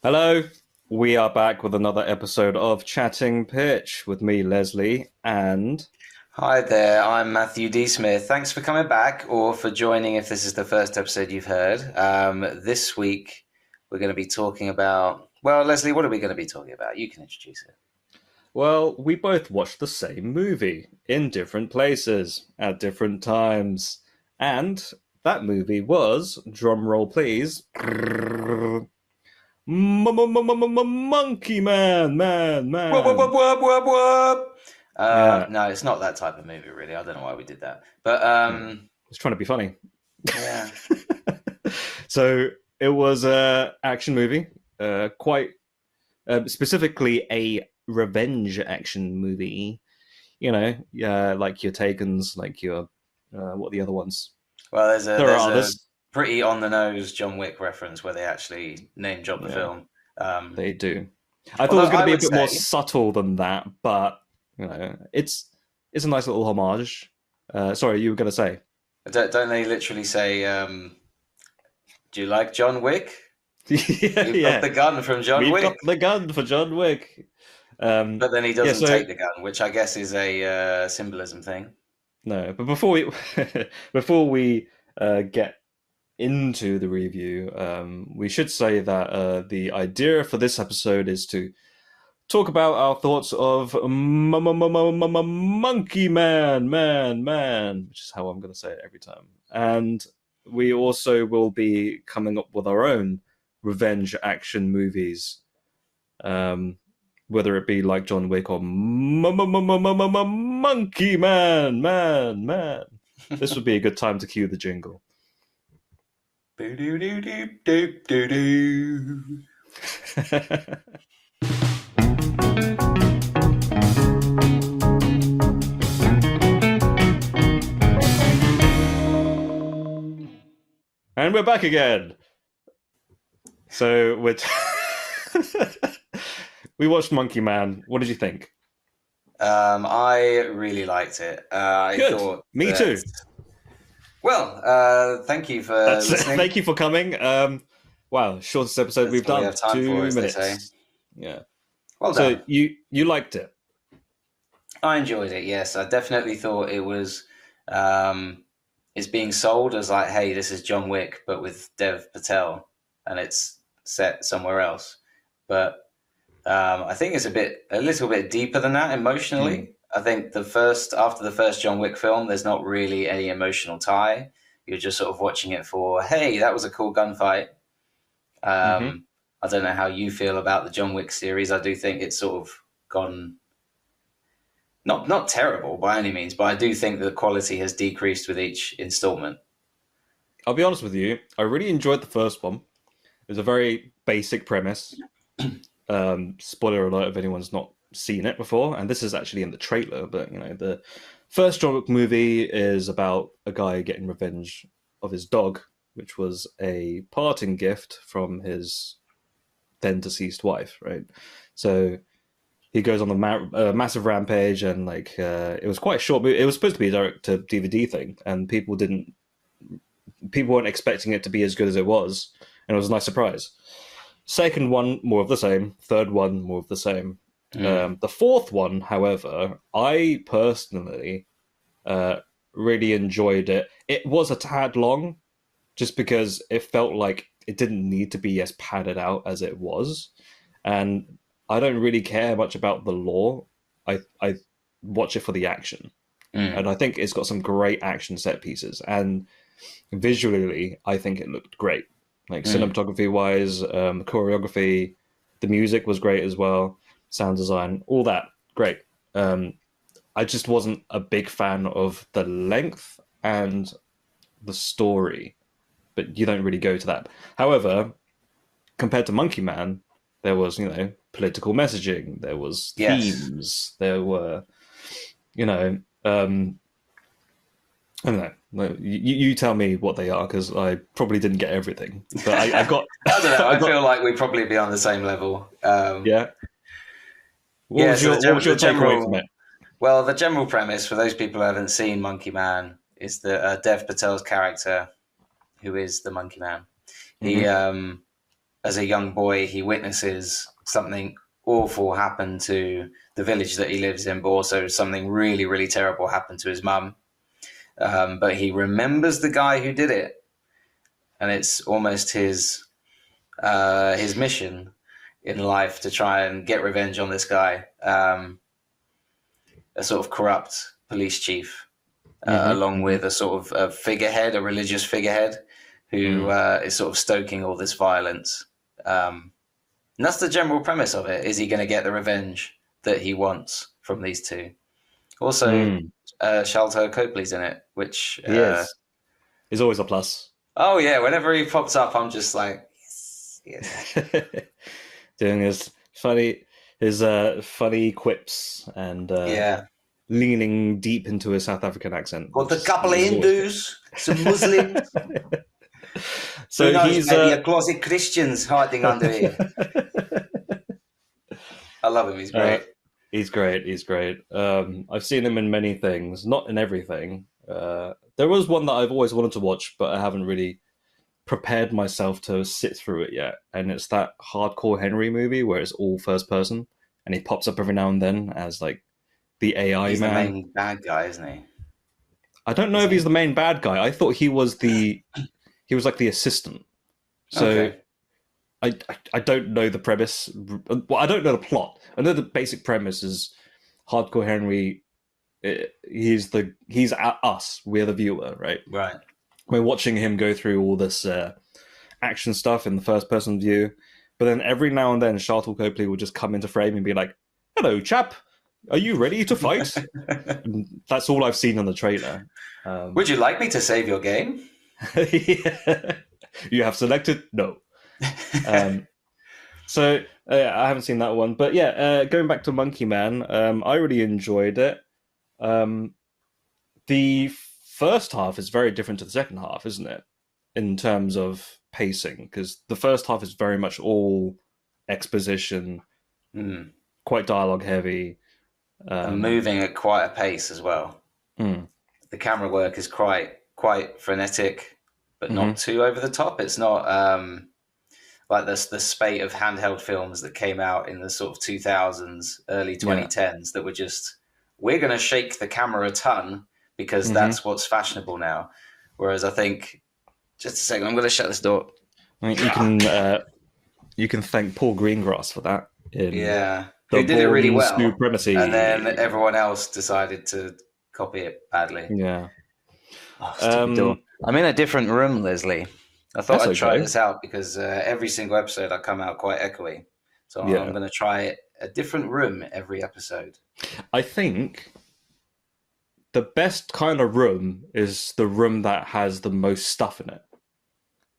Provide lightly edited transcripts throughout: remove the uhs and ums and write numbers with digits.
Hello, we are back with another episode of Chatting Pitch with me, Leslie, and Hi there, I'm Matthew D. Smith. Thanks for coming back or for joining if this is the first episode you've heard. This week we're going to be talking about, well, Leslie, what are we going to be talking about? You can introduce it. well, we both watched the same movie in different places at different times. And that movie was, drum roll please, Monkey Man, Whoop, whoop, whoop, man. whoop, whoop, whoop. Yeah, No, it's not that type of movie, really. I don't know why we did that. But yeah. It's trying to be funny. yeah. So it was a action movie, quite specifically a revenge action movie. Like your Takens, like your what are the other ones? Well, There there's are a others. pretty on the nose John Wick reference where they actually name drop the Yeah, film. Um, they do. I thought it although was going to I be a would bit more say, subtle than that, but it's a nice little homage. Sorry, you were going to say? don't they literally say, do you like John Wick? Yeah, You've got yeah. the gun from John We've got Wick. the gun for John Wick. But then he Yeah, doesn't so take the gun, which I guess is a symbolism thing. no, but before we before we get into the review, we should say that the idea for this episode is to talk about our thoughts of Monkey Man, which is how I'm going to say it every time. And we also will be coming up with our own revenge action movies, um, whether it be like John Wick or Monkey Man. This would be a good time to cue the jingle. Boo doo doo doo doo doo doo. And we're back again. So we're we watched Monkey Man. What did you think? I really liked it. I Good. thought Me that. too. Well, thank you for That's listening. thank you for coming. Wow, shortest episode That's we've all we done. have time for, Two as they say. minutes. Yeah. Well So done. you liked it. I enjoyed it. Yes, I definitely thought it was. It's being sold as like, hey, this is John Wick, but with Dev Patel, and it's set somewhere else. But I think it's a little bit deeper than that Mm. emotionally. I think after the first John Wick film, there's not really any emotional tie. You're just sort of watching it for, hey, that was a cool gunfight. Hmm. I don't know how you feel about the John Wick series. I do think it's sort of gone not terrible by any means, but I do think the quality has decreased with each installment. I'll be honest with you. I really enjoyed the first one. It was a very basic premise. Spoiler alert if anyone's not seen it before, and this is actually in the trailer. But the first John Wick movie is about a guy getting revenge of his dog, which was a parting gift from his then deceased wife, right? So he goes on a massive rampage, and it was quite short. It was supposed to be a direct to DVD thing, and people weren't expecting it to be as good as it was, and it was a nice surprise. Second one, more of the same. Third one, more of the same. Mm, The fourth one, however, I personally really enjoyed it. It was a tad long, just because it felt like it didn't need to be as padded out as it was. And I don't really care much about the lore. I watch it for the action, and mm, I think it's got some great action set pieces. And visually, I think it looked great. Like mm, cinematography wise, choreography, the music was great as well. Sound design, all that great. Um, I just wasn't a big fan of the length and the story, but you don't really go to that. However, compared to Monkey Man, there was political messaging, there was yes. themes, there were you know um, I don't know. No, you tell me what they are because I probably didn't get everything, but I got I don't know. I I got feel like we'd probably be on the same level. yeah. Yeah. So What was your takeaway from it? the general premise for those people who haven't seen Monkey Man is that Dev Patel's character, who is the Monkey Man, he Hmm. as a young boy, he witnesses something awful happen to the village that he lives in, but also something really, really terrible happen to his mum. But he remembers the guy who did it, and it's almost his mission in life to try and get revenge on this guy, a sort of corrupt police chief, along with a sort of a figurehead, a religious figurehead, who is sort of stoking all this violence. And that's the general premise of it. Is he going to get the revenge that he wants from these two? Also, Sharlto Copley's in it, which... He is. He's always a plus. Oh, yeah. Whenever he pops up, I'm just like, yes. Doing his funny quips and leaning deep into his South African accent. Got a couple of Hindus, some Muslims. So he's maybe a closet Christians hiding under here. I love him. He's great. He's great. I've seen him in many things, not in everything. There was one that I've always wanted to watch, but I haven't really prepared myself to sit through it yet. And it's that Hardcore Henry movie where it's all first person, and he pops up every now and then as like the AI He's man. the main bad guy, isn't he? I don't know if he's the main bad guy. I thought he was like the assistant. So Okay. I don't know the premise. Well, I don't know the plot. I know the basic premise is Hardcore Henry. He's us. We're the viewer, right? Right. We're watching him go through all this action stuff in the first person view. But then every now and then, Sharlto Copley will just come into frame and be like, "Hello, chap. Are you ready to fight?" And that's all I've seen in the trailer. Would you like me to save your game? Yeah. You have selected no. So I haven't seen that one, but yeah, going back to Monkey Man, I really enjoyed it. The first half is very different to the second half, isn't it? In terms of pacing, because the first half is very much all exposition, quite dialogue heavy, and moving at quite a pace as well. The camera work is quite frenetic, but not too over the top. It's not like the spate of handheld films that came out in the sort of 2000s, early 2010s that were just, we're going to shake the camera a ton because that's what's fashionable now. Whereas I think, just a second, I'm going to shut this door. I mean, you can thank Paul Greengrass for that. Who did it really well, Supremacy. And then everyone else decided to copy it badly. Yeah. Oh, stupid door. I'm in a different room, Leslie. I thought I'd try this out because every single episode I come out quite echoey. So I'm going to try a different room every episode. I think the best kind of room is the room that has the most stuff in it.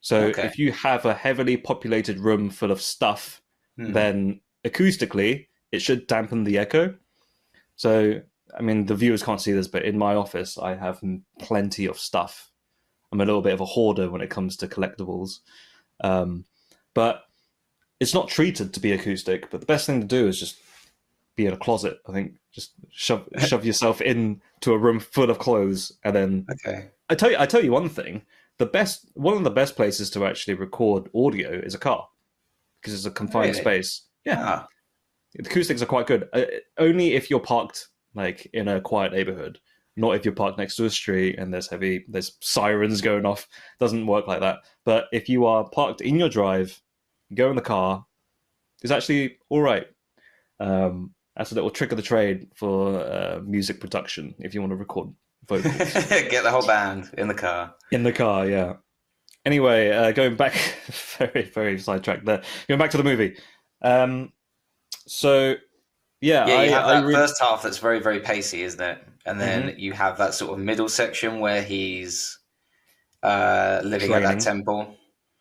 So if you have a heavily populated room full of stuff, then acoustically, it should dampen the echo. So, I mean, the viewers can't see this, but in my office, I have plenty of stuff. I'm a little bit of a hoarder when it comes to collectibles. But it's not treated to be acoustic, but the best thing to do is just be in a closet. I think just shove yourself into a room full of clothes, and then I tell you one thing: one of the best places to actually record audio is a car because it's a confined space. Yeah, the acoustics are quite good. Only if you're parked like in a quiet neighborhood, not if you're parked next to a street and there's sirens going off. Doesn't work like that. But if you are parked in your drive, you go in the car, it's actually all right. That's a little trick of the trade for music production if you want to record vocals. Get the whole band in the car. In the car, yeah. Anyway, going back, very, very sidetracked there. Going back to the movie. You have that first half that's very, very pacey, isn't it? And then you have that sort of middle section where he's living at that temple.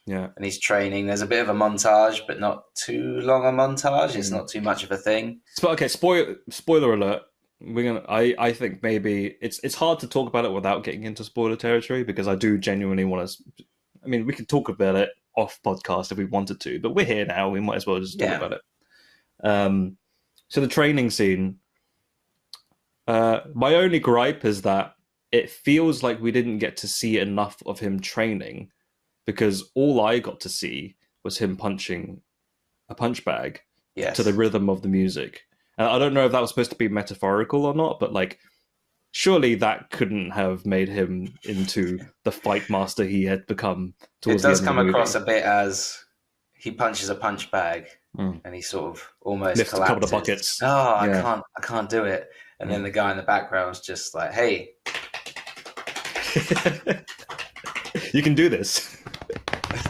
Yeah. And he's training. There's a bit of a montage, but not too long a montage. It's not too much of a thing. Okay, spoiler alert. I think maybe it's hard to talk about it without getting into spoiler territory because I do genuinely want to. I mean, we could talk about it off podcast if we wanted to, but we're here now. We might as well just talk about it. So the training scene. My only gripe is that it feels like we didn't get to see enough of him training, because all I got to see was him punching a punch bag to the Yes. rhythm of the music. And I don't know if that was supposed to be metaphorical or not, but like, surely that couldn't have made him into the fight master he had become It towards the does end of come the across movie. a bit as he punches a punch bag Mm. and he sort of almost Lifts a couple of collapses. buckets. Oh, Yeah. I can't do it. And then the guy in the background's just like, hey, You can do this.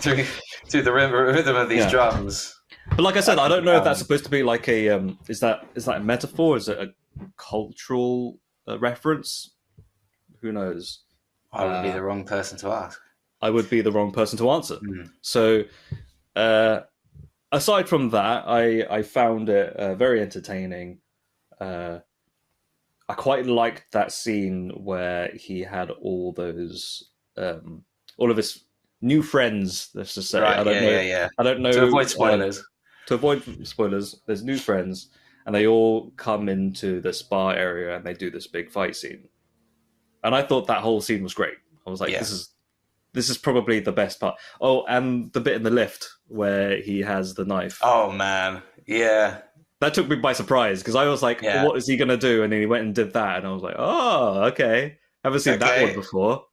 through through the rhythm of these Yeah. drums. But like I said, I don't know if that's supposed to be like a is that a metaphor? Is it a cultural reference? Who knows? I would be the wrong person to ask. I would be the wrong person to answer. Mm. So, aside from that, I found it very entertaining. I quite liked that scene where he had all those, all of his new friends. Let's just say, Right, I don't know. yeah. I don't know. To avoid spoilers. To avoid spoilers, there's new friends, and they all come into the spa area, and they do this big fight scene. And I thought that whole scene was great. I was like, Yeah. this is probably the best part. Oh, and the bit in the lift where he has the knife. Oh, man. Yeah. That took me by surprise because I was like, Yeah. what is he going to do? And then he went and did that. And I was like, oh, okay. Haven't seen that Okay. one before.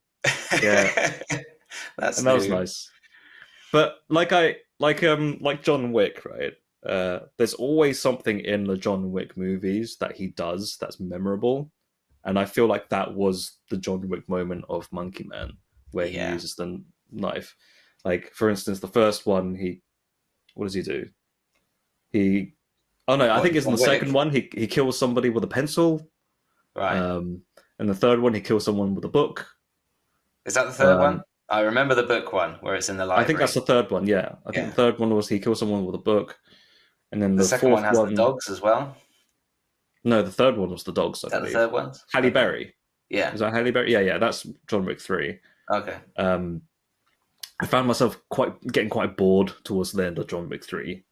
Yeah. That's And that was new. nice. But like John Wick, right? There's always something in the John Wick movies that he does that's memorable. And I feel like that was the John Wick moment of Monkey Man, where he Yeah. uses the knife. Like, for instance, the first one, what does he do? I think it's in the Wick? second one, he kills somebody with a pencil. Right. And the third one, he kills someone with a book. Is that the third one? I remember the book one where it's in the library. I think that's the third one, yeah. I think the third one was he kills someone with a book. And then the second fourth one has the dogs as well. No, the third one was the dogs, I Is that believe. the third one? Halle Berry. Yeah. Is that Halle Berry? Yeah, that's John Wick 3. Okay. I found myself getting quite bored towards the end of John Wick 3,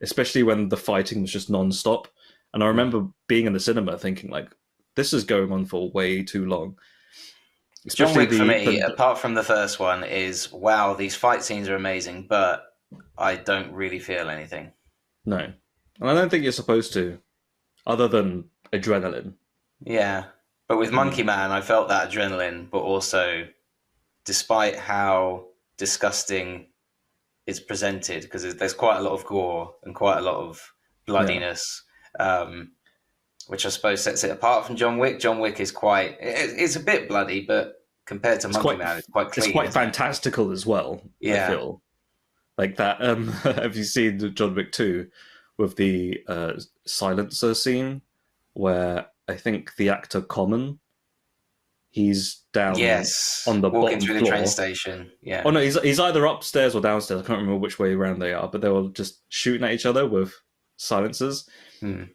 especially when the fighting was just non-stop. And I remember being in the cinema thinking, like, this is going on for way too long. John Wick, for me, apart from the first one, is, wow, these fight scenes are amazing, but I don't really feel anything. No. And I don't think you're supposed to, other than adrenaline. Yeah. But with Monkey Man, I felt that adrenaline, but also, despite how disgusting it's presented, because there's quite a lot of gore and quite a lot of bloodiness, which I suppose sets it apart from John Wick. John Wick is it's a bit bloody, but compared to Monkey Man, it's quite clean. It's quite fantastical as well, I feel. Like that, have you seen John Wick 2 with the silencer scene where I think the actor Common, he's down on the walking bottom through floor. The train station. Yeah. Oh no, he's either upstairs or downstairs. I can't remember which way around they are, but they were just shooting at each other with silencers.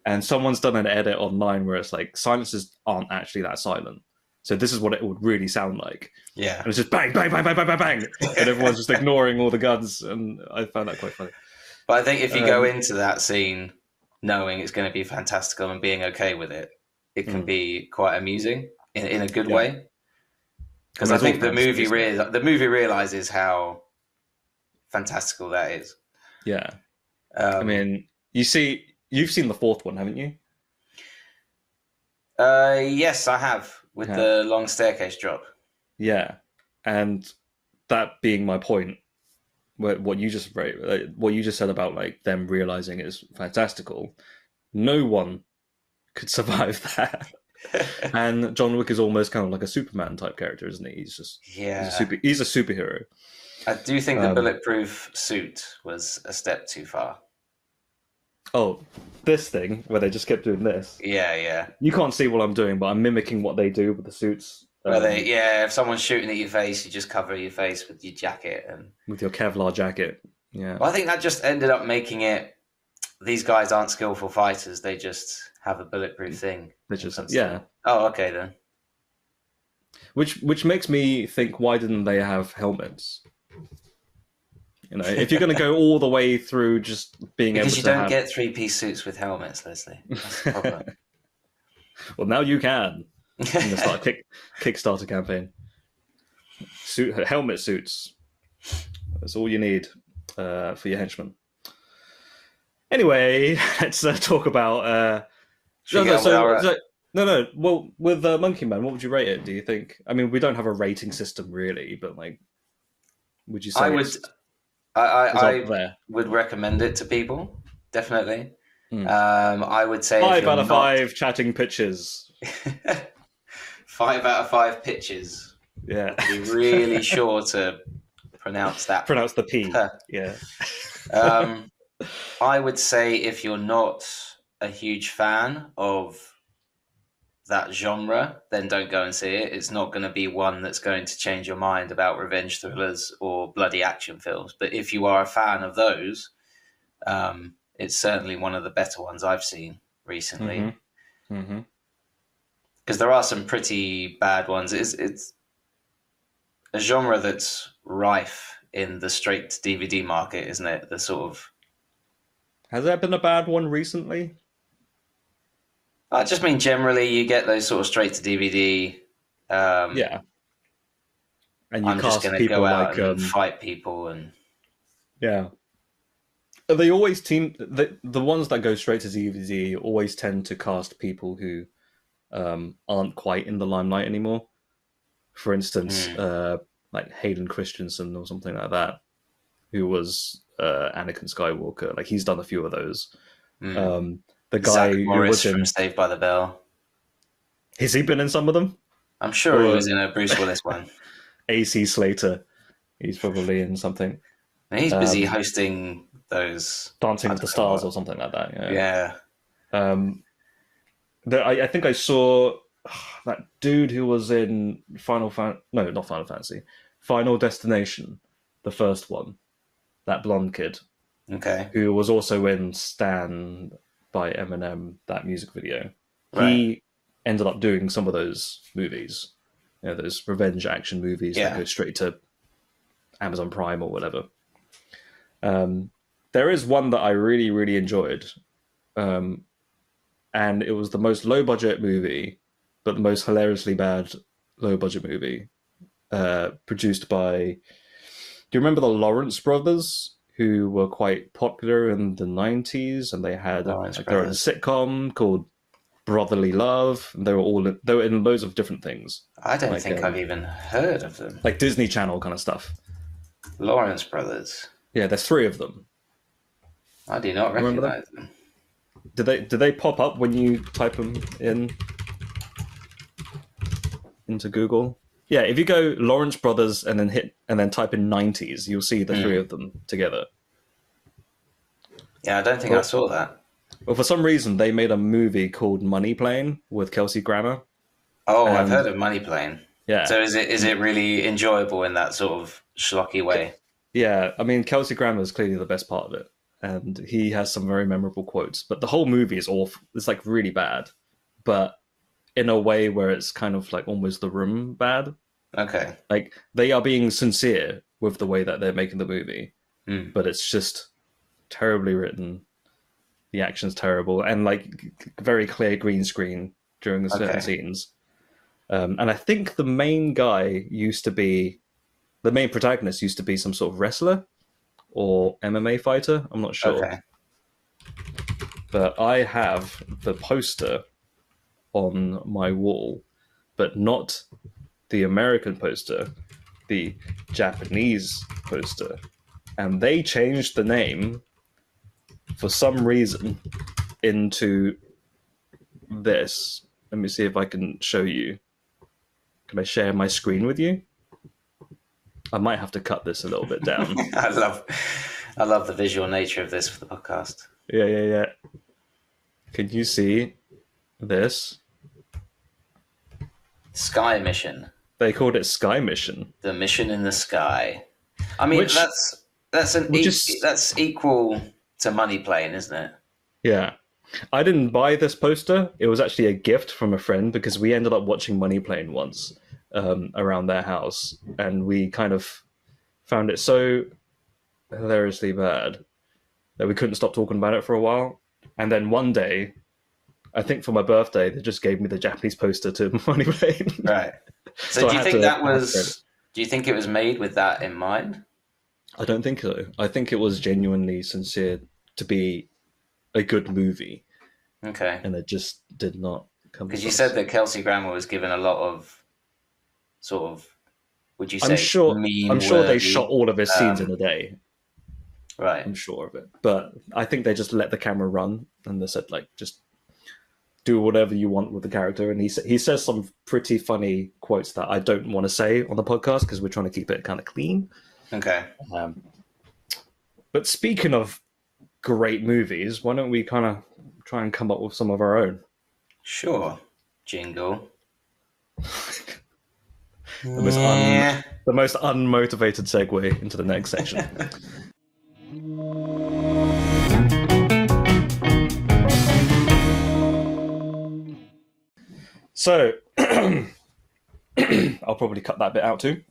And someone's done an edit online where it's like silencers aren't actually that silent. So this is what it would really sound like. Yeah. And it's just bang, bang, bang, bang, bang, bang, bang. And everyone's just ignoring all the guns. And I found that quite funny. But I think if you go into that scene knowing it's going to be fantastical and being okay with it, it can be quite amusing in a good way. Because I think the movie realizes how fantastical that is. Yeah. I mean, you've seen the fourth one, haven't you? Yes, I have, with the long staircase drop. Yeah. And that being my point, what you just said about like them realizing it's fantastical, no one could survive that. And John Wick is almost kind of like a Superman type character, isn't he? He's a superhero. I do think the bulletproof suit was a step too far. Oh, this thing where they just kept doing this. Yeah. You can't see what I'm doing, but I'm mimicking what they do with the suits. If someone's shooting at your face, you just cover your face with your jacket and with your Kevlar jacket. Yeah. Well, I think that just ended up making it. These guys aren't skillful fighters; they just have a bulletproof thing. They just Oh, okay then. Which makes me think, why didn't they have helmets? You know, if you're going to go all the way through just being able to, because you don't get 3-piece suits with helmets, Leslie. That's the problem. Well, now you can. I'm going to start a Kickstarter campaign. Helmet suits. That's all you need. for your henchmen. Anyway, let's talk about. No. Well, with Monkey Man, what would you rate it? Do you think? I mean, we don't have a rating system really, but like, would you say I would. it's I up there? would recommend it to people. Definitely. Hmm. I would say 5 out of 5 chatting pitches. 5 out of 5 pitches. Yeah. Be really sure to pronounce that. Pronounce the P. Yeah. I would say if you're not a huge fan of that genre, then don't go and see it. It's not going to be one that's going to change your mind about revenge thrillers or bloody action films. But if you are a fan of those, it's certainly one of the better ones I've seen recently. Because there are some pretty bad ones. It's a genre that's rife in the straight to DVD market, isn't it? The sort of... Has there been a bad one recently? I just mean generally you get those sort of straight to DVD. Yeah. And you I'm cast just going to people go out like and fight people and... Yeah. They always the ones that go straight to DVD always tend to cast people who aren't quite in the limelight anymore. For instance, like Hayden Christensen or something like that, who was Anakin Skywalker. Like he's done a few of those. The guy Zach who Morris was in from Saved by the Bell. Has he been in some of them? I'm sure he was in a Bruce Willis one. AC Slater. He's probably in something. And he's busy hosting those Dancing with the Stars or something like that. Yeah. I think I saw that dude who was in Final Destination, the first one, that blonde kid. Okay. Who was also in Stan by Eminem, that music video. Right. He ended up doing some of those movies, those revenge action movies that go straight to Amazon Prime or whatever. There is one that I really, really enjoyed. And it was the most low-budget movie, but the most hilariously bad low-budget movie. Produced by... Do you remember the Lawrence brothers, who were quite popular in the 90s? And they had their own sitcom called Brotherly Love. And they were in loads of different things. I don't think I've even heard of them. Like Disney Channel kind of stuff. Lawrence brothers. Yeah, there's 3 of them. I do not recognize them. Do they pop up when you type them into Google? Yeah, if you go Lawrence Brothers and then type in 90s, you'll see the 3 of them together. Yeah, I don't think I saw that. Well, for some reason, they made a movie called Money Plane with Kelsey Grammer. Oh, I've heard of Money Plane. Yeah. So is it really enjoyable in that sort of schlocky way? Yeah, I mean, Kelsey Grammer is clearly the best part of it. And he has some very memorable quotes. But the whole movie is awful. It's like really bad. But in a way where it's kind of like almost The Room bad. Okay. Like they are being sincere with the way that they're making the movie. But it's just terribly written. The action's terrible. And like very clear green screen during the certain scenes. And I think the main protagonist used to be some sort of wrestler or MMA fighter. I'm not sure. Okay. But I have the poster on my wall, but not the American poster, the Japanese poster. And they changed the name for some reason into this. Let me see if I can show you. Can I share my screen with you? I might have to cut this a little bit down. I love the visual nature of this for the podcast. Yeah. Can you see this? Sky Mission. They called it Sky Mission. The mission in the sky. I mean, that's equal to Money Plane, isn't it? Yeah. I didn't buy this poster. It was actually a gift from a friend because we ended up watching Money Plane once around their house. And we kind of found it so hilariously bad that we couldn't stop talking about it for a while. And then one day, I think for my birthday, they just gave me the Japanese poster to Money Plane. Right. So do you think it was made with that in mind? I don't think so. I think it was genuinely sincere to be a good movie, Okay. and it just did not come Because you said across. that Kelsey Grammer was given a lot of sort of, would you I'm say, sure. I'm meme sure they shot worthy? all of his scenes in Um, a day. right. I'm sure of it, but I think they just let the camera run, and they said like, just do whatever you want with the character. And he says some pretty funny quotes that I don't want to say on the podcast because we're trying to keep it kind of clean. Okay. Um, but speaking of great movies, why don't we kind of try and come up with some of our own? Sure. Jingle. The most Yeah. the most unmotivated segue into the next section. So I'll probably cut that bit out too.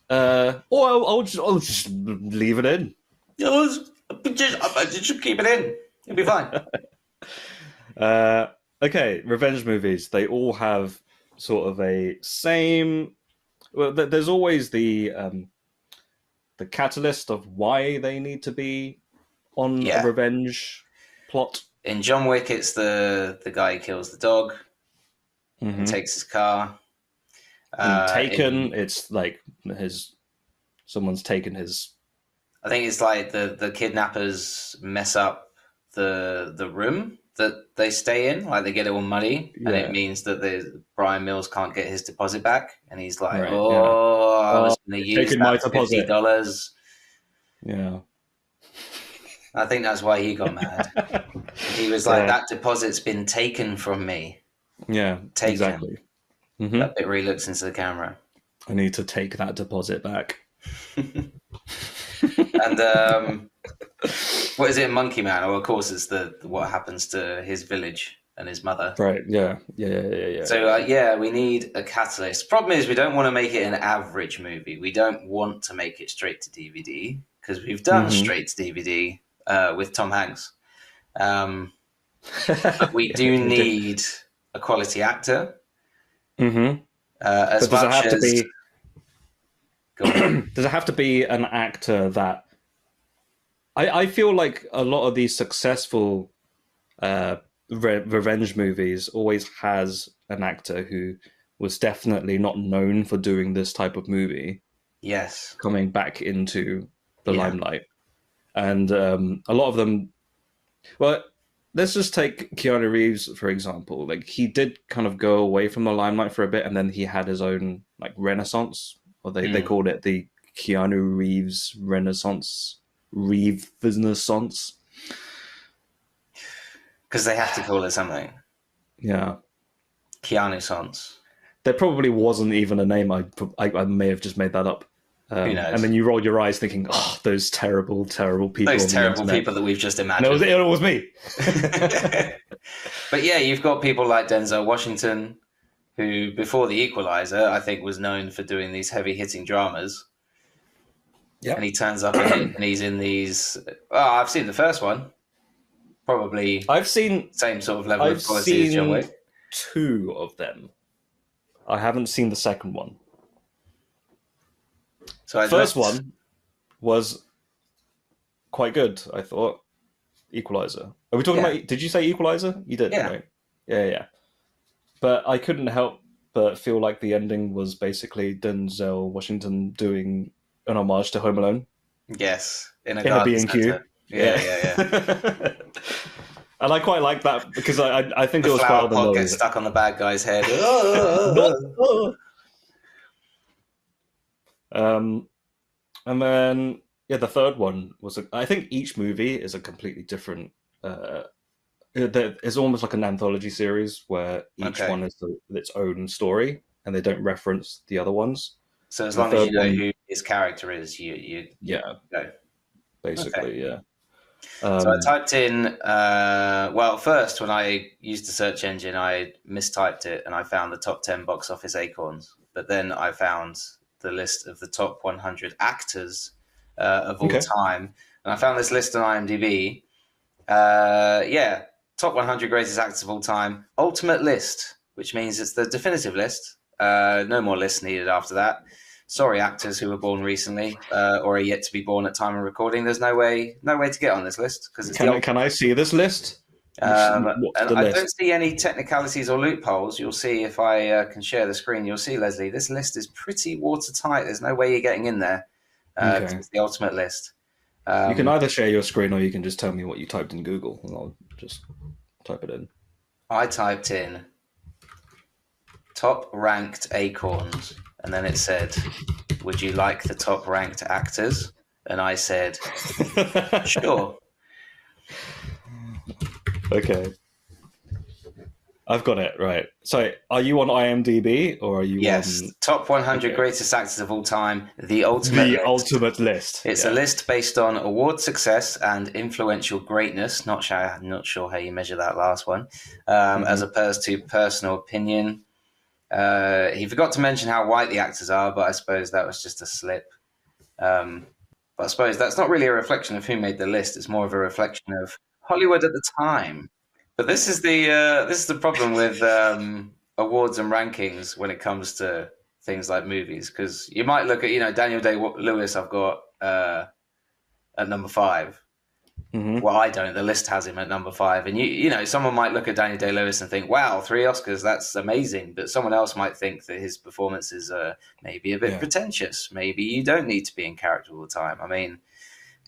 Or I'll just leave it in. Just keep it in. It'll be fine. Okay, revenge movies. They all have sort of a same. Well, there's always the catalyst of why they need to be on a Yeah. revenge plot. In John Wick, it's the guy who kills the dog and Mm-hmm. takes his car. In Taken, In, it's like someone's taken his. I think it's like the kidnappers mess up the room that they stay in, like they get it all muddy, and it Yeah. means that Brian Mills can't get his deposit back, and he's like, Right, yeah. "Oh, I was going to They've use taken my that deposit. $50." Yeah. I think that's why he got mad. He was like, Yeah. "That deposit's been taken from me." Yeah, Taken. exactly. Mm-hmm. That bit where he looks into the camera. I need to take that deposit back. And what is it, Monkey Man? Oh, of course, it's what happens to his village and his mother. Right, yeah. So, yeah, we need a catalyst. Problem is, we don't want to make it an average movie. We don't want to make it straight to DVD, because we've done straight to DVD with Tom Hanks. But we do need a quality actor. Mm-hmm. As But does it much have to as... be? Go on. Does it have to be an actor that? I feel like a lot of these successful revenge movies always has an actor who was definitely not known for doing this type of movie Yes. coming back into the limelight, and a lot of them. Well, let's just take Keanu Reeves for example. Like he did kind of go away from the limelight for a bit, and then he had his own like renaissance, or they called it the Keanu Reeves Renaissance. Renaissance. Because they have to call it something. Yeah. Keanu Sans. There probably wasn't even a name. I may have just made that up. Who knows? And then you roll your eyes thinking, oh, those terrible, terrible people. Those terrible people that we've just imagined. No, it was me. But yeah, you've got people like Denzel Washington, who before The Equalizer, I think was known for doing these heavy-hitting dramas. Yeah. And he turns up and he's in these... Oh, I've seen the first one. Probably I've seen same sort of level of quality as John Wick. 2 of them. I haven't seen the second one. So The first one was quite good, I thought. Equalizer. Are we talking about... Did you say Equalizer? You did, right? Yeah. But I couldn't help but feel like the ending was basically Denzel Washington doing an homage to Home Alone. Yes. In a B&Q. Center. Yeah. And I quite like that because I think The it was flower quite pot gets stuck on the bad guy's head. And then the third one was I think each movie is a completely different. It's almost like an anthology series where each one is its own story, and they don't reference the other ones. So as long as you know who his character is, you go. Basically, okay. So I typed in, first when I used the search engine, I mistyped it and I found the top 10 box office acorns. But then I found the list of the top 100 actors of all time. And I found this list on IMDb. Top 100 greatest actors of all time. Ultimate list, which means it's the definitive list. No more lists needed after that. sorry, actors who were born recently or are yet to be born at time of recording. There's no way to get on this list because it's Can I see this list? What's and the I list? don't see any technicalities or loopholes. You'll see if I can share the screen. You'll see, Leslie, this list is pretty watertight. There's no way you're getting in there because Okay. it's the ultimate list. You can either share your screen or you can just tell me what you typed in Google, and I'll just type it in. I typed in top ranked acorns, and then it said, "Would you like the top ranked actors?" And I said, "Sure." Okay. I've got it, right. So, are you on IMDb or are you Yes, on... top 100 greatest actors of all time, the ultimate list. Ultimate list. It's a list based on award success and influential greatness. Not sure how you measure that last one, as opposed to personal opinion. He forgot to mention how white the actors are, but I suppose that was just a slip. But I suppose that's not really a reflection of who made the list. It's more of a reflection of Hollywood at the time. But this is the problem with awards and rankings when it comes to things like movies, because you might look at Daniel Day-Lewis. I've got at number 5. Mm-hmm. Well, I don't. The list has him at number 5, and someone might look at Daniel Day-Lewis and think, "Wow, 3 Oscars, that's amazing." But someone else might think that his performance is maybe a bit pretentious. Maybe you don't need to be in character all the time. I mean,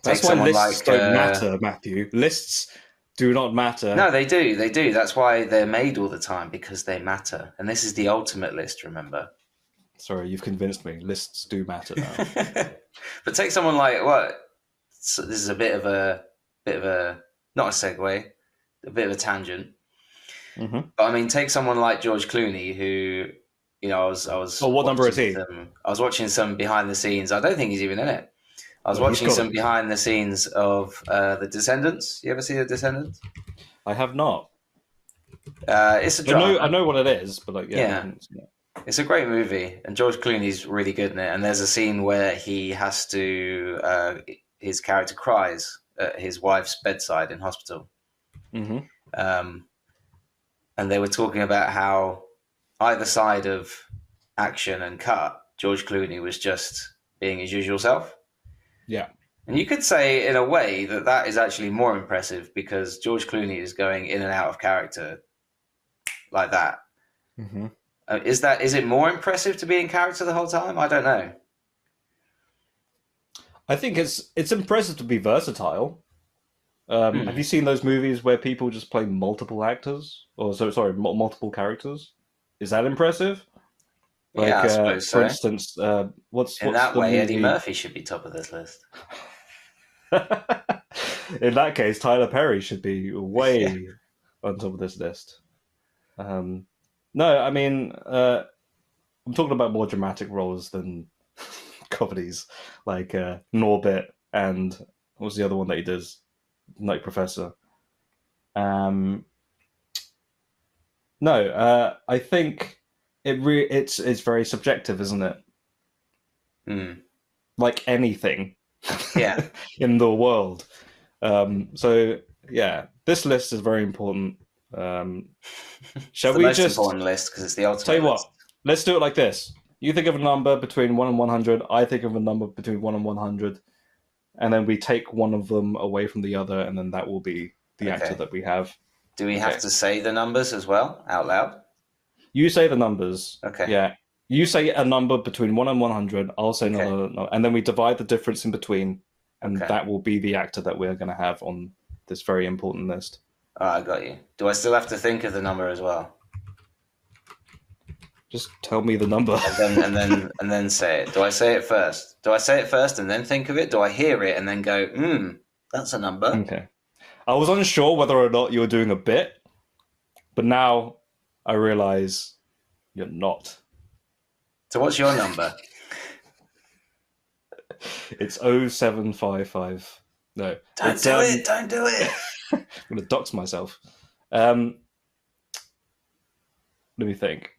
that's why lists don't matter, Matthew. Lists do not matter. No, they do. They do. That's why they're made all the time, because they matter. And this is the ultimate list, remember? Sorry, you've convinced me. Lists do matter now. But take someone like So this is a bit of a not a segue, a bit of a tangent. Mm-hmm. But I mean, take someone like George Clooney, who I was. Oh, what number is he? I was watching some behind the scenes. I don't think he's even in it. I was watching some behind the scenes of The Descendants. You ever see The Descendants? I have not. It's a drama. I know what it is, but yeah. It's a great movie, and George Clooney's really good in it. And there's a scene where he has to, his character cries at his wife's bedside in hospital. Mm-hmm. And they were talking about how either side of action and cut, George Clooney was just being his usual self. Yeah. And you could say, in a way, that is actually more impressive, because George Clooney is going in and out of character like that. Mm-hmm. Is it more impressive to be in character the whole time? I don't know. I think it's impressive to be versatile. Have you seen those movies where people just play multiple actors? Multiple characters? Is that impressive? Yeah, I suppose so. For instance, what's that the way, movie? Eddie Murphy should be top of this list. In that case, Tyler Perry should be way on top of this list. No, I mean, I'm talking about more dramatic roles than comedies, like Norbit and what was the other one that he did? Night Professor. No, I think it's very subjective, isn't it? Mm. Like anything, yeah, in the world. So yeah, this list is very important. Shall we most just important list, because it's the ultimate? Tell you list. what, let's do it like this. You think of a number between 1 and 100. I think of a number between 1 and 100, and then we take one of them away from the other, and then that will be the actor that we have. Do we have to say the numbers as well out loud? You say the numbers. Okay. Yeah. You say a number between 1 and 100. I'll say another number, and then we divide the difference in between, and that will be the actor that we're going to have on this very important list. Oh, I got you. Do I still have to think of the number as well? Just tell me the number. and then say it. Do I say it first? Do I say it first and then think of it? Do I hear it and then go, that's a number? Okay. I was unsure whether or not you were doing a bit, but now I realize you're not. So what's your number? It's 0755. No. Don't do it. Don't do it. I'm going to dox myself. Let me think.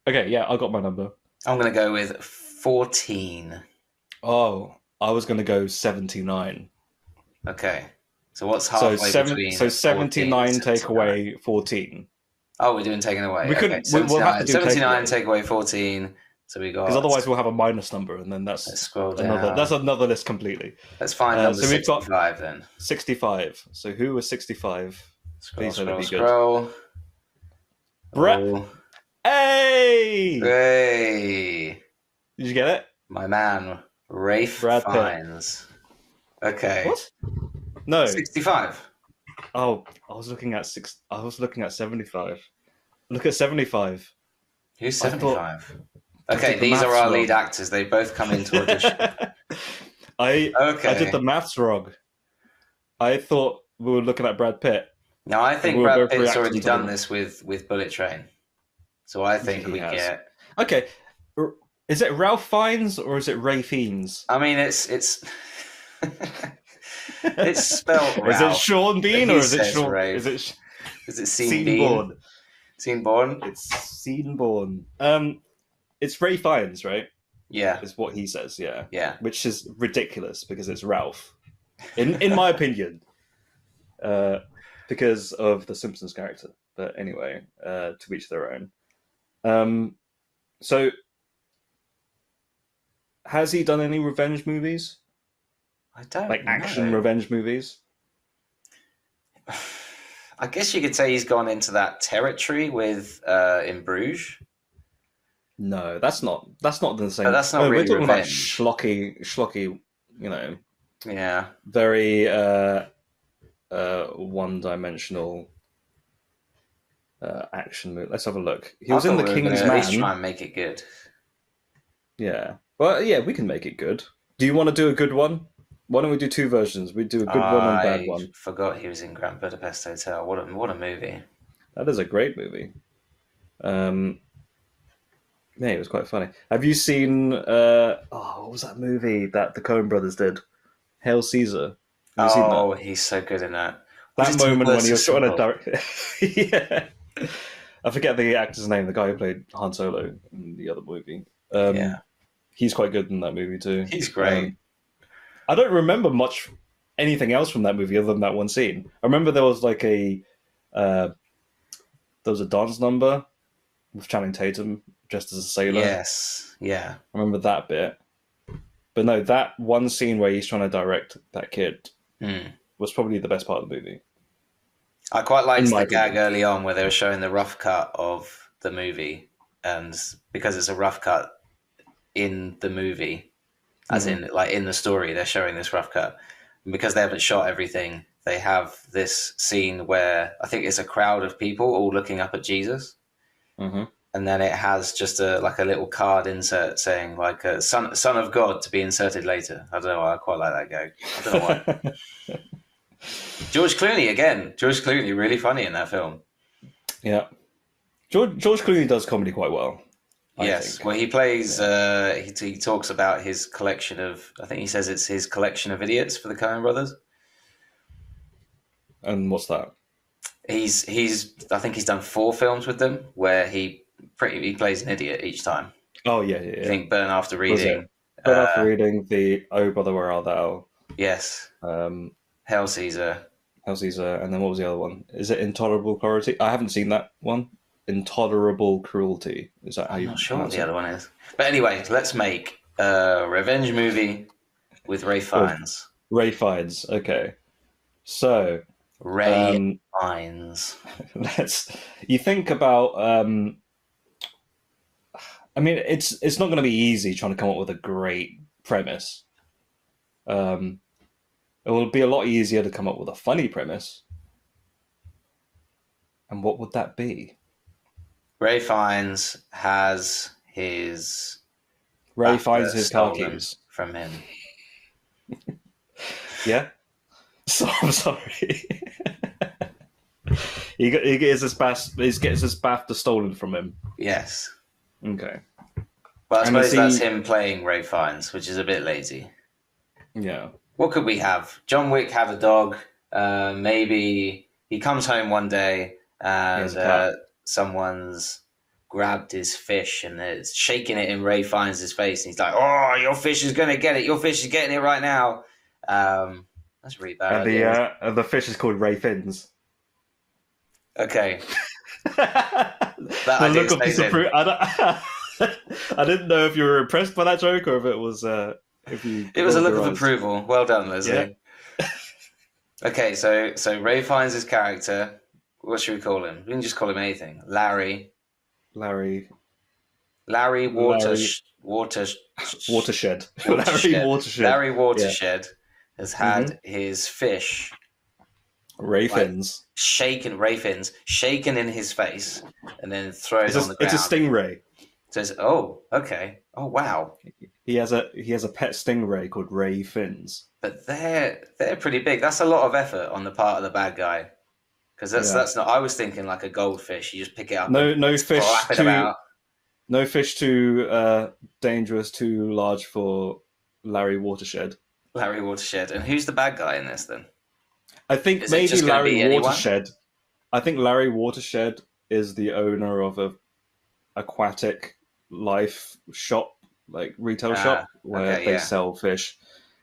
Okay, yeah, I got my number. I'm going to go with 14. Oh, I was going to go 79. Okay. So what's halfway between? So 79 take away 14. Oh, we're doing taking away. We'll have to do 79 take away 14. So we Because got. otherwise we'll have a minus number, and then Let's scroll down. another list completely. Let's find number So we've got 65 then. 65. So who was 65? Scroll, Please let it be scroll. good. Brett. Oh. Hey! Hey! Did you get it? My man, Rafe Brad Pitt. Fiennes. Okay. What? No. 65. Oh, I was looking at 75. Look at 75. Who's 75? I Okay, did the these are maths our wrong. lead actors. They both come into audition. I did the maths wrong. I thought we were looking at Brad Pitt. No, I think We were Brad both Pitt's reacting already to done them. this with Bullet Train. So I think He we has. get. Okay. Is it Ralph Fiennes or is it Ray Fiennes? I mean, it's it's spelled Ralph. Is it Sean Bean He or is it says Sean? Rafe. Is it Is it Scene Bean? Bourne? Scene Bourne? It's Scene Bourne. It's Ray Fiennes, right? Yeah. Is what he says, yeah. Yeah. Which is ridiculous because it's Ralph, in my opinion, because of the Simpsons character. But anyway, to each their own. So, has he done any revenge movies? I don't like know. action revenge movies? I guess you could say he's gone into that territory with in Bruges. No, that's not the same. But that's not really we're talking about revenge. schlocky, Yeah. very one-dimensional action movie. Let's have a look. He was in The King's At least Man. try and make it good. Yeah. Well, yeah, we can make it good. Do you want to do a good one? Why don't we do two versions? We do a good one and a bad one. I forgot he was in Grand Budapest Hotel. What a movie. That is a great movie. Yeah, it was quite funny. Have you seen what was that movie that the Coen brothers did? Hail Caesar. Have you seen that? He's so good in that. That moment when he was trying to simple. direct. Yeah. I forget the actor's name, the guy who played Han Solo in the other movie. Yeah. He's quite good in that movie too. He's great. I don't remember much anything else from that movie other than that one scene. I remember there was like a dance number with Channing Tatum dressed as a sailor. Yes. Yeah. I remember that bit. But no, that one scene where he's trying to direct that kid was probably the best part of the movie. I quite liked my the gag opinion. early on where they were showing the rough cut of the movie, and because it's a rough cut in the movie, as in like in the story, they're showing this rough cut. And because they haven't shot everything, they have this scene where I think it's a crowd of people all looking up at Jesus, and then it has just a little card insert saying like a son of God to be inserted later. I don't know why I quite like that gag. I don't know why. George Clooney again. George Clooney really funny in that film. Yeah. George Clooney does comedy quite well. I think. Well, he plays. He talks about his collection of. I think he says it's his collection of idiots for the Coen Brothers. And what's that? He's. I think he's done 4 films with them where he plays an idiot each time. Oh yeah. I think Burn After Was Reading. it? But after reading the Oh Brother Where Art Thou? Yes. Hail Caesar. Hail Caesar, and then what was the other one? Is it Intolerable Cruelty? I haven't seen that one. Intolerable Cruelty. Is that how I'm you not sure what pronounce the it? other one is. But anyway, let's make a revenge movie with Ray Fiennes. Ray Fiennes. Okay. So Ray Fiennes. you think about. I mean, it's not going to be easy trying to come up with a great premise. It will be a lot easier to come up with a funny premise. And what would that be? Ray Fiennes has his. Ray finds his car stolen keys from him. Yeah. So I'm sorry. he gets his BAFTA stolen from him. Yes. Okay. Well, I And is suppose that's he- him playing Ray Fiennes, which is a bit lazy. Yeah. What could we have? John Wick had a dog. Maybe he comes home one day has and a cat. someone's grabbed his fish and it's shaking it in Ray Fiennes' face. And he's like, "Oh, your fish is going to get it. Your fish is getting it right now." That's really bad. And the fish is called Ray Fins. Okay. The I look didn't of say piece of him. fruit. I didn't know if you were impressed by that joke or if it was if you It was a rolled look your of eyes. approval. Well done, Yeah, Leslie. Okay, so Ray finds his character. What should we call him? We can just call him anything. Larry, Larry Larry Watershed, Larry Watershed. Watershed. Larry Yeah. Watershed has Mm-hmm. had his fish Ray like fins. shaken, ray fins shaken in his face, and then thrown on the It's a ground. stingray. Says, "Oh, okay. Oh, wow." He has a pet stingray called Ray Fins. But they're pretty big. That's a lot of effort on the part of the bad guy. Because Yeah. that's not. I was thinking like a goldfish. You just pick it up and No fish slap it too about. no fish too dangerous, too large for Larry Watershed. Larry Watershed. And who's the bad guy in this then? I think Is it maybe just going to Larry be anyone? Watershed. I think Larry Watershed is the owner of a aquatic life shop, like retail shop, where Okay, they yeah. sell fish.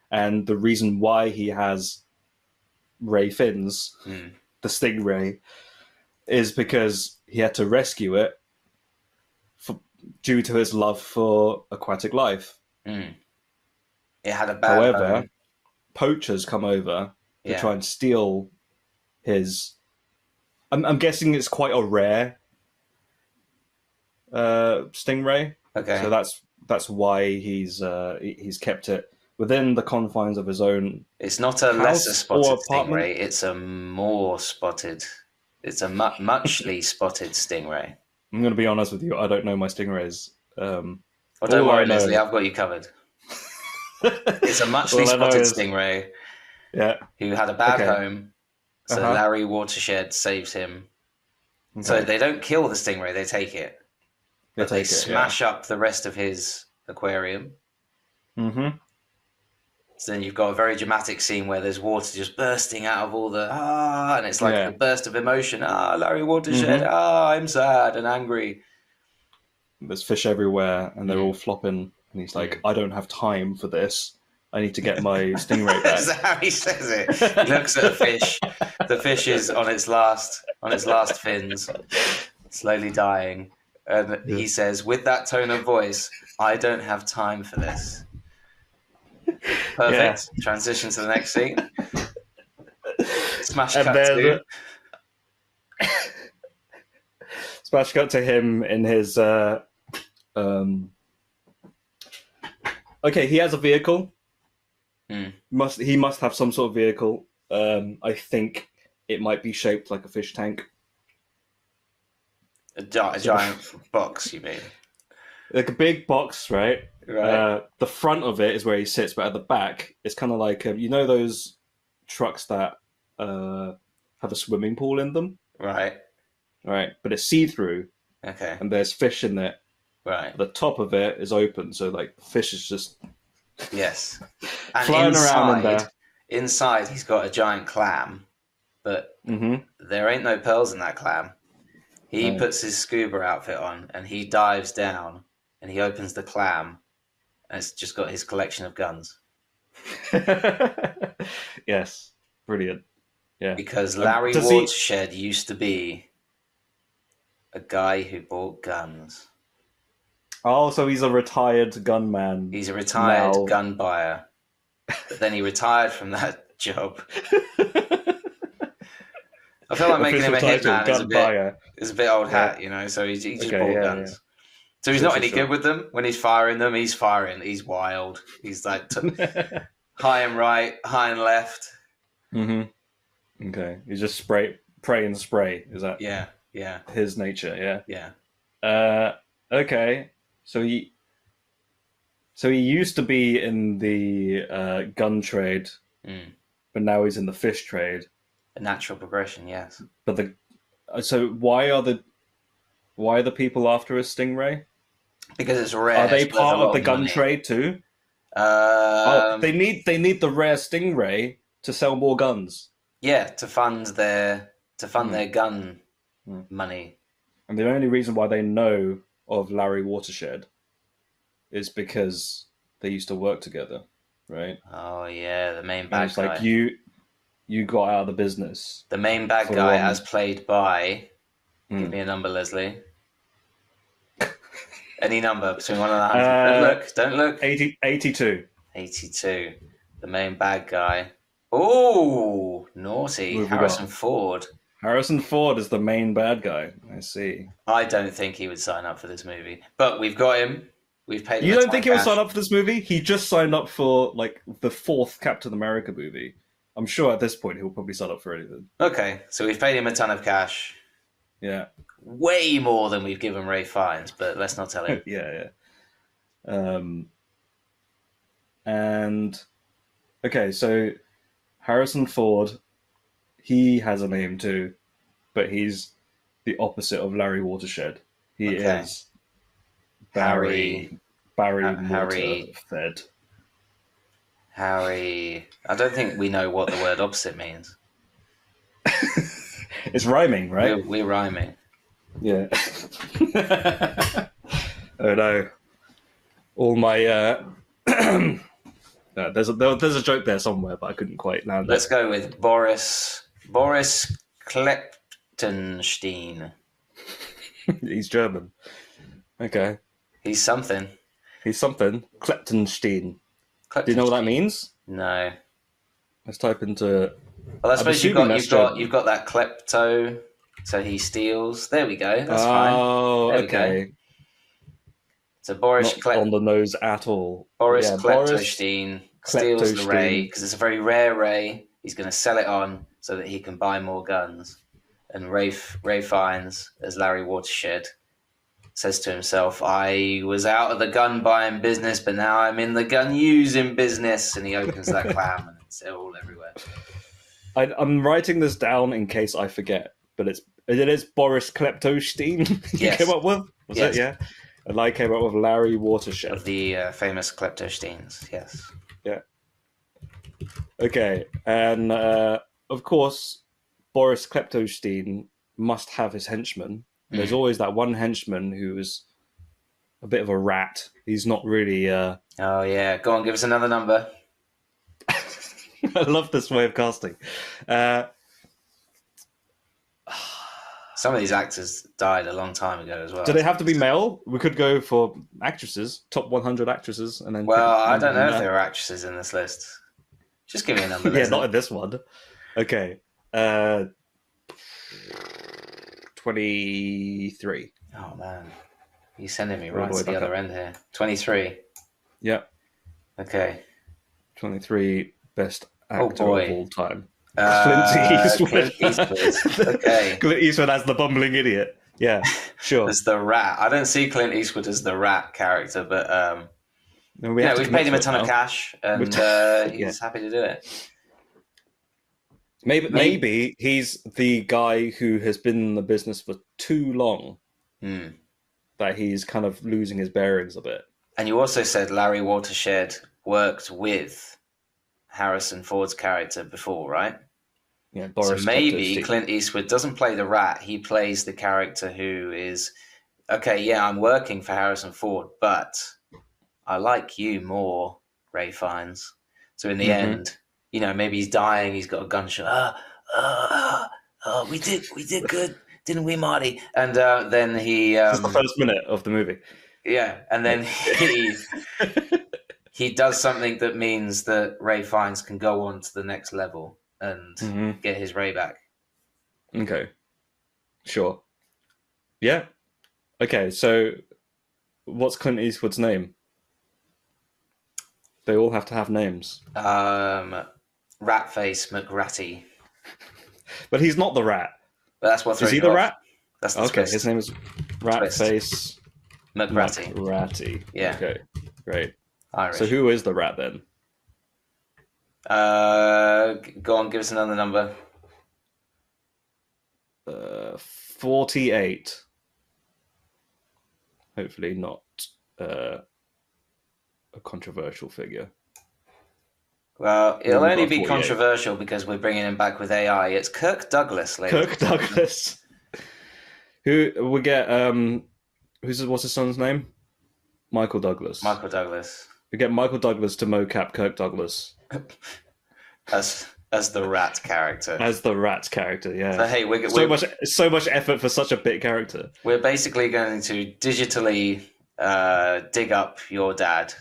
And the reason why he has Ray Fins, Hmm. the stingray, is because he had to rescue it due to his love for aquatic life. Hmm. It had a bad However, home. poachers come over to Yeah. try and steal his. I'm guessing it's quite a rare stingray, Okay. so that's why he's kept it within the confines of his own. It's not a House lesser or spotted apartment? stingray. It's a more spotted. It's a muchly spotted stingray. I'm going to be honest with you. I don't know my stingrays. Well, don't all I worry, know- Leslie. I've got you covered. It's a muchly All I know spotted is- stingray Yeah. who had a bad Okay. home. So Uh-huh. Larry Watershed saves him. Okay. So they don't kill the stingray; they take it. But they take it, smash up the rest of his aquarium. Mm-hmm. So then you've got a very dramatic scene where there's water just bursting out of all the and it's like Yeah. a burst of emotion. Larry Watershed, Mhm. I'm sad and angry. There's fish everywhere, and they're all flopping. And he's like, "I don't have time for this. I need to get my stingray That's back." how he says it. He looks at a fish. The fish is on its last fins, slowly dying, and he says, with that tone of voice, "I don't have time for this." Perfect. Yeah. Transition to the next scene. Smash And cut then to. smash cut to him in his. Okay, he has a vehicle. Hmm. He must have some sort of vehicle. I think it might be shaped like a fish tank, A giant box, you mean? like a big box, right? Right. The front of it is where he sits, but at the back, it's kind of like you know those trucks that have a swimming pool in them, Right. right? But it's see-through, Okay. and there's fish in it. Right. The top of it is open, so like the fish is just Yes. And flying around in there. inside, he's got a giant clam, but Mm-hmm. there ain't no pearls in that clam. He No. puts his scuba outfit on and he dives down and he opens the clam and it's just got his collection of guns. Yes, brilliant. Yeah, Because Larry does he- Watershed used to be a guy who bought guns. Oh, so he's a retired gunman. He's a retired now. gun buyer. But then he retired from that job. I feel like making him a Official title, hitman is gun buyer. a bit old hat, you know, so he just Okay, bought yeah, guns. yeah. So he's Sure, not sure, any sure. good with them. When he's firing them, he's firing. He's wild. He's like high and right, high and left. Mm-hmm. Okay, he's just pray and spray. Is that Yeah, his nature? yeah. Okay, so he used to be in the gun trade, but now he's in the fish trade. A natural progression, yes. But so why are the people after a stingray? Because it's rare. Are they it's worth a part lot of the gun money. trade too? Um, They need the rare stingray to sell more guns. Yeah, to fund their gun money. And the only reason why they know of Larry Watershed is because they used to work together, right? Oh yeah, the main And bad it's guy. like you got out of the business. The main bad For guy, one. as played by. Give me a number, Leslie. Any number between 1 and 100. Don't look. Don't look. 82. 82. The main bad guy. Oh, naughty. Who have we Harrison got? Ford. Harrison Ford is the main bad guy. I see. I don't think he would sign up for this movie. But we've got him. We've paid him You a don't ton think of he'll cash. sign up for this movie? He just signed up for like the 4th Captain America movie. I'm sure at this point he'll probably sign up for anything. Okay, so we've paid him a ton of cash. Yeah. Way more than we've given Ray Fiennes, but let's not tell him. Yeah. And okay, so Harrison Ford, he has a name too, but he's the opposite of Larry Watershed. He Okay. is Barry Watershed. Harry. I don't think we know what the word opposite means. It's rhyming, right? We're rhyming. Yeah. Oh no! All my there's a joke there somewhere, but I couldn't quite land Let's it. go with Boris Kleftenstein. He's German. Okay, He's something. he's something. Kleptenstein. Do you know what that means? No. Let's type into. Well, I suppose assuming that's German. you've got that klepto, so he steals. There we go. That's fine. Oh, There we go. okay. So Boris Not on the nose at all. Boris Yeah, Kleptostein steals the Kleptostein. ray because it's a very rare ray. He's going to sell it on so that he can buy more guns. And Ray Fiennes, as Larry Watershed, says to himself, "I was out of the gun buying business, but now I'm in the gun using business." And he opens that clam, and it's all everywhere. I'm writing this down in case I forget, but it is Boris Kleptostein you Yes. came up with? Was Yes. it? Yeah. And I came up with Larry Watershed. Of the famous Kleptosteins, yes. Yeah. Okay, and of course, Boris Kleptostein must have his henchmen. There's always that one henchman who is a bit of a rat. He's not really. Oh yeah, go on, give us another number. I love this way of casting. Some of these actors died a long time ago as well. Do they have to be male? We could go for actresses, top 100 actresses, and then. Well, I don't know if there are actresses in this list. Just give me a number. Yeah, not in this one. Okay. 23. Oh man, you're sending me All right the way to the back other up. end here. 23. Yeah, Okay. 23 best Oh, actor boy. of all time. Clint Clint Eastwood. Eastwood. Okay. Clint Eastwood as the bumbling idiot. Yeah, sure. As the rat. I don't see Clint Eastwood as the rat character, but No, we have to we've commit paid him to a it ton of now. cash, and he's happy to do it. Maybe he's the guy who has been in the business for too long that he's kind of losing his bearings a bit. And you also said Larry Watershed worked with Harrison Ford's character before, right? Yeah, Boris. So maybe Kleptostein. Clint Eastwood doesn't play the rat. He plays the character who is, okay, yeah, I'm working for Harrison Ford, but I like you more, Ray Fiennes. So in the end, maybe he's dying. He's got a gunshot. We did good, didn't we, Marty? And then he, This is the first minute of the movie. yeah, and then he does something that means that Ray Fiennes can go on to the next level and get his Ray back. Okay. Sure. Yeah. Okay, so what's Clint Eastwood's name? They all have to have names. Ratface McRatty. But he's not the rat. But that's what Is he the rat? That's the Okay, twist. his name is Ratface McRatty. McRatty. Yeah. Okay, great. Irish. So who is the rat then? Go on, give us another number. 48. Hopefully not a controversial figure. Well, it'll We've only got be 48. controversial because we're bringing him back with AI. It's Kirk Douglas, ladies. Kirk Douglas. Who we get? What's his son's name? Michael Douglas. Michael Douglas. We get Michael Douglas to mocap Kirk Douglas As the rat character. as the rat character. Yeah. So, hey, so much effort for such a bit character. we're basically going to digitally dig up your dad,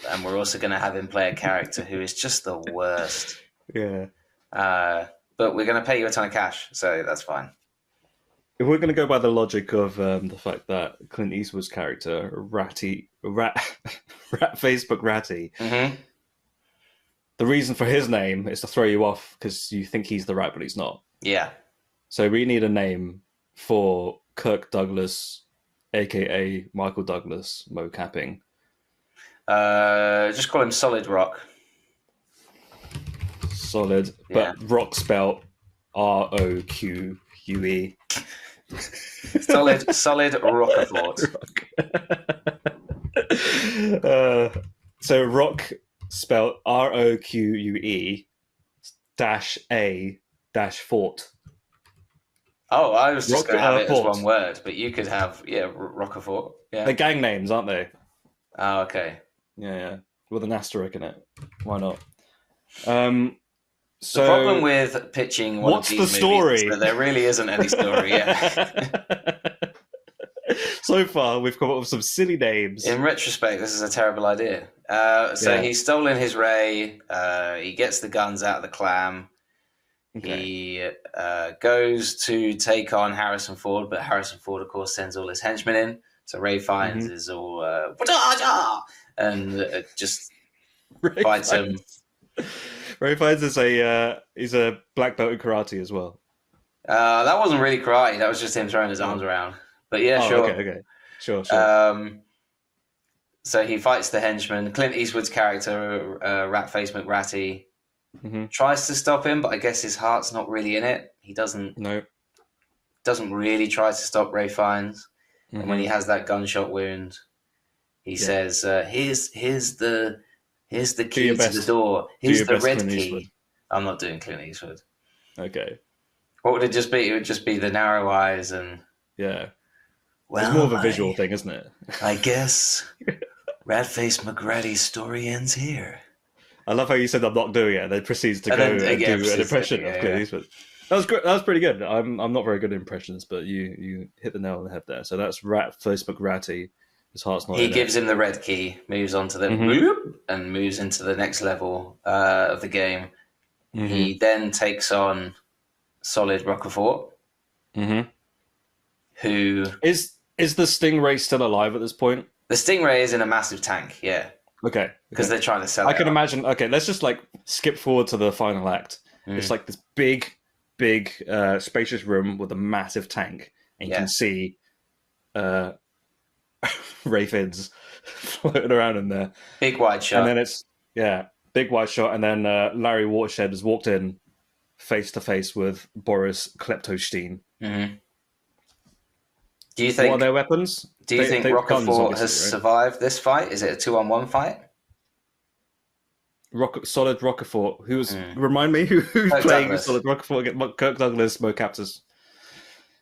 and we're also going to have him play a character who is just the worst. Yeah. But we're going to pay you a ton of cash, so that's fine. If we're going to go by the logic of the fact that Clint Eastwood's character, Rat Facebook Ratty, Mm-hmm. the reason for his name is to throw you off because you think he's the rat, but he's not. Yeah. So we need a name for Kirk Douglas, aka Michael Douglas, mocapping. Just call him Solid Rock. Solid, Yeah. but rock spelled ROQUE. Solid Rockafort. So rock spelled ROQUE -A -fort. Oh, I was just Rock- going to have it as Fort. one word, but you could have Rockafort. Yeah. They're gang names, aren't they? Oh, okay. Yeah, with an asterisk in it. Why not? So The problem with pitching one what's of the these story? movies is that there really isn't any story. Yeah. So far, we've come up with some silly names. In retrospect, this is a terrible idea. Yeah. He's stolen his ray. He gets the guns out of the clam. Okay. He goes to take on Harrison Ford, but Harrison Ford, of course, sends all his henchmen in. So Ray Fiennes Mm-hmm. is all and just fights him. Ray Fiennes is he's a black belt in karate as well. That wasn't really karate. That was just him throwing his arms around. But yeah, sure. Okay. Sure. So he fights the henchman. Clint Eastwood's character, Ratface McRatty, Mm-hmm. tries to stop him, but I guess his heart's not really in it. He doesn't really try to stop Ray Fiennes. Mm-hmm. And when he has that gunshot wound, he says, "Here's the key to the door. Here's the red Clint key." Eastwood. I'm not doing Clint Eastwood. Okay. What would it just be? It would just be the narrow eyes and Yeah. well, It's more of a visual thing, isn't it? I guess Ratface McGratty's story ends here. I love how you said I'm not doing it, and then proceeds to And go then, and yeah, do an proceeds to- impression yeah, of Clint yeah. Eastwood. That was good. That was pretty good. I'm not very good at impressions, but you hit the nail on the head there. So that's Ratface McRatty. His heart's not He in gives him the red key, moves on to the and moves into the next level of the game. it. He then takes on Solid Rockafort, Mm-hmm. who Is the Stingray still alive at this point? the Stingray is in a massive tank, yeah, Okay. because they're trying to sell it. I can on. imagine. Okay, let's just like skip forward to the final act. It's like this big, spacious room with a massive tank, and you Yeah. can see Ray Fiennes floating around in there. Big wide shot. And then it's big wide shot, and then Larry Watershed has walked in face to face with Boris Kleptostein. Mm-hmm. Do you What think? are their weapons? Do you think they've guns, Rockafort obviously, has right? survived this fight? Is it a 2-on-1 fight? Solid Rockafort. Who's remind me who's Kirk playing Douglas. Solid Rockafort against Kirk Douglas, Mocaptus,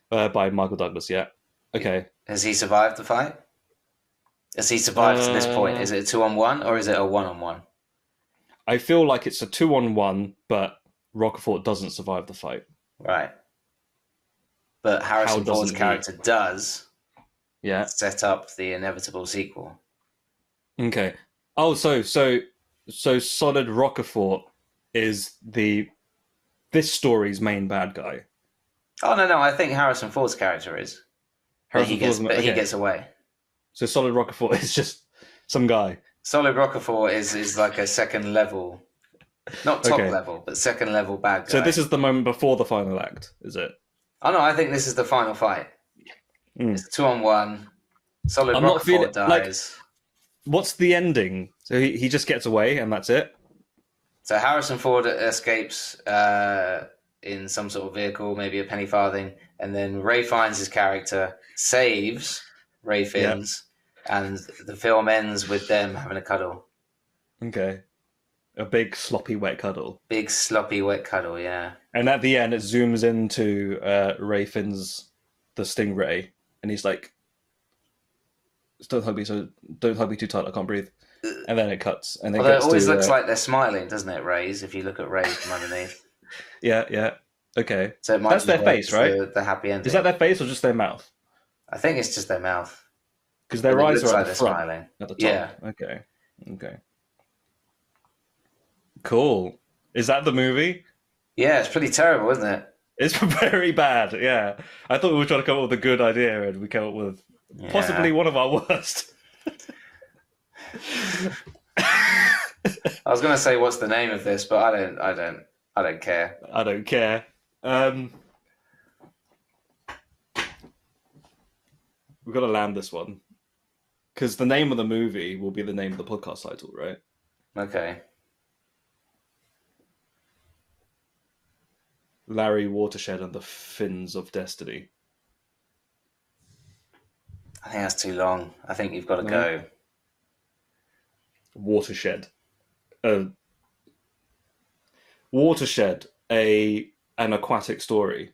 by Michael Douglas. Yeah. Okay. Has he survived the fight? Has he survived to this point? Is it a 2-on-1 or is it a 1-on-1? I feel like it's a 2-on-1, but Rockafort doesn't survive the fight. Right. But Harrison doesn't Ford's he? character does Yeah. set up the inevitable sequel. Okay. Oh, so Solid Rockafort is this story's main bad guy. Oh no! I think Harrison Ford's character is. But he gets away. So Solid Rockafort is just some guy. Solid Rockafort is like a second level, not top Okay. level, but second level bad guy. So this is the moment before the final act, is it? Oh no! I think this is the final fight. It's a 2-on-1. Solid I'm not Rockafort feeling- dies. What's the ending? So he just gets away and that's it? So Harrison Ford escapes in some sort of vehicle, maybe a penny farthing, and then Ray Fiennes' his character saves Ray Fiennes, and the film ends with them having a cuddle. Okay. A big, sloppy, wet cuddle. Big, sloppy, wet cuddle, yeah. And at the end, it zooms into Ray Fiennes, the Stingray, and he's like, don't hug me too tight, I can't breathe. And then it cuts. And then Although it always looks like they're smiling, doesn't it, Ray's, if you look at Ray from underneath. Yeah. Okay. So it might That's be their face, right? The happy ending. Is that their face or just their mouth? I think it's just their mouth. Because their But it eyes looks are like at the they're front, smiling. at the top. Yeah. Okay. Cool. Is that the movie? Yeah, it's pretty terrible, isn't it? It's very bad, yeah. I thought we were trying to come up with a good idea, and we came up with possibly one of our worst. I was going to say, what's the name of this, but I don't care. I don't care. We've got to land this one. Because the name of the movie will be the name of the podcast title, right? Okay. Larry Watershed and the Fins of Destiny. I think that's too long. I think you've got to go. Watershed. Watershed, an aquatic story.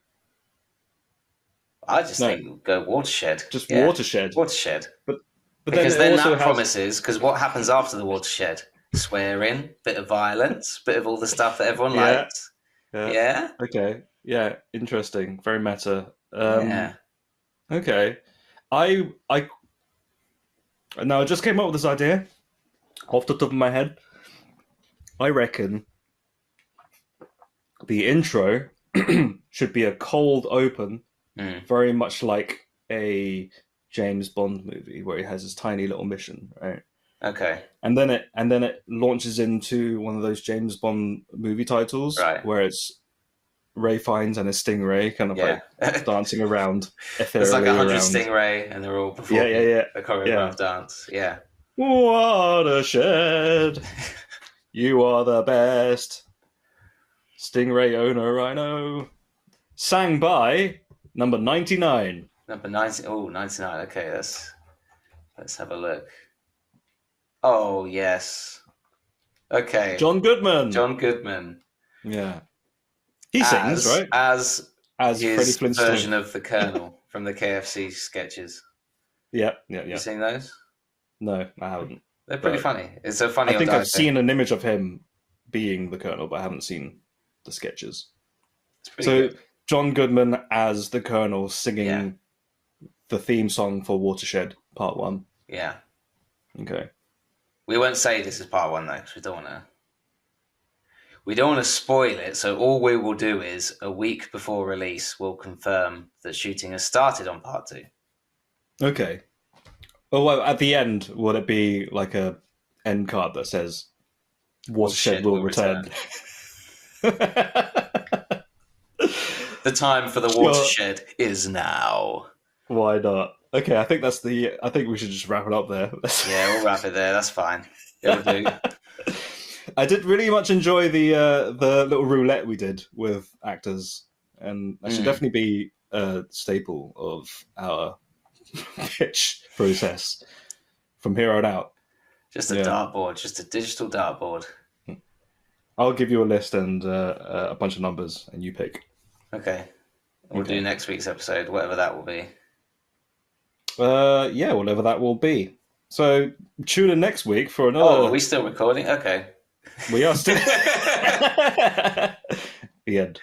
I just think go Watershed. Just Watershed. Watershed. But because then that promises, because what happens after the Watershed? Swearing, bit of violence, bit of all the stuff that everyone likes. Yeah. Okay. Yeah. Interesting. Very meta. Yeah. Okay. I just came up with this idea off the top of my head. I reckon the intro should be a cold open, very much like a James Bond movie where he has his tiny little mission, right? Okay. And then it launches into one of those James Bond movie titles, right, where it's Ray Fiennes and his stingray kind of like dancing around. There's like 100 stingray, and they're all performing a choreographed dance. Yeah. Watershed, you are the best. Stingray owner, I know. Sang by number 99. Number 90. Oh, 99. Okay, let's have a look. Oh, yes. Okay. John Goodman. Yeah. He sings, right? As his Freddie Flintstone version of the Colonel from the KFC sketches. Yeah. You seen those? No, I haven't. They're pretty funny. It's so funny. I think I've seen an image of him being the Colonel, but I haven't seen the sketches. So good. John Goodman as the Colonel singing the theme song for Watershed Part 1. Yeah. Okay. We won't say this is Part 1 though, because we don't want to spoil it. So all we will do is a week before release, we'll confirm that shooting has started on Part 2. Okay. Oh, well, at the end, would it be like a end card that says Watershed will return? The time for the Watershed is now. Why not? Okay, I think we should just wrap it up there. Yeah, we'll wrap it there. That's fine. It'll do. I did really much enjoy the little roulette we did with actors, and that should definitely be a staple of our pitch process from here on out. Just a dartboard, just a digital dartboard. I'll give you a list and a bunch of numbers, and you pick. Okay. We'll do next week's episode, whatever that will be. Whatever that will be. So tune in next week for another... Oh, are we still recording? Okay. We are still... The end.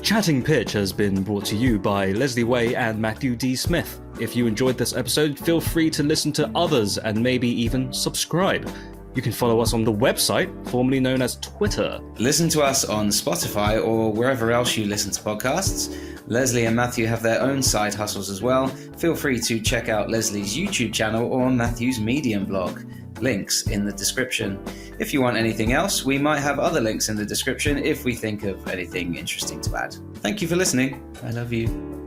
Chatting Pitch has been brought to you by Leslie Way and Matthew D. Smith. If you enjoyed this episode, feel free to listen to others and maybe even subscribe. You can follow us on the website, formerly known as Twitter. Listen to us on Spotify or wherever else you listen to podcasts. Leslie and Matthew have their own side hustles as well. Feel free to check out Leslie's YouTube channel or Matthew's Medium blog. Links in the description. If you want anything else, we might have other links in the description if we think of anything interesting to add. Thank you for listening. I love you.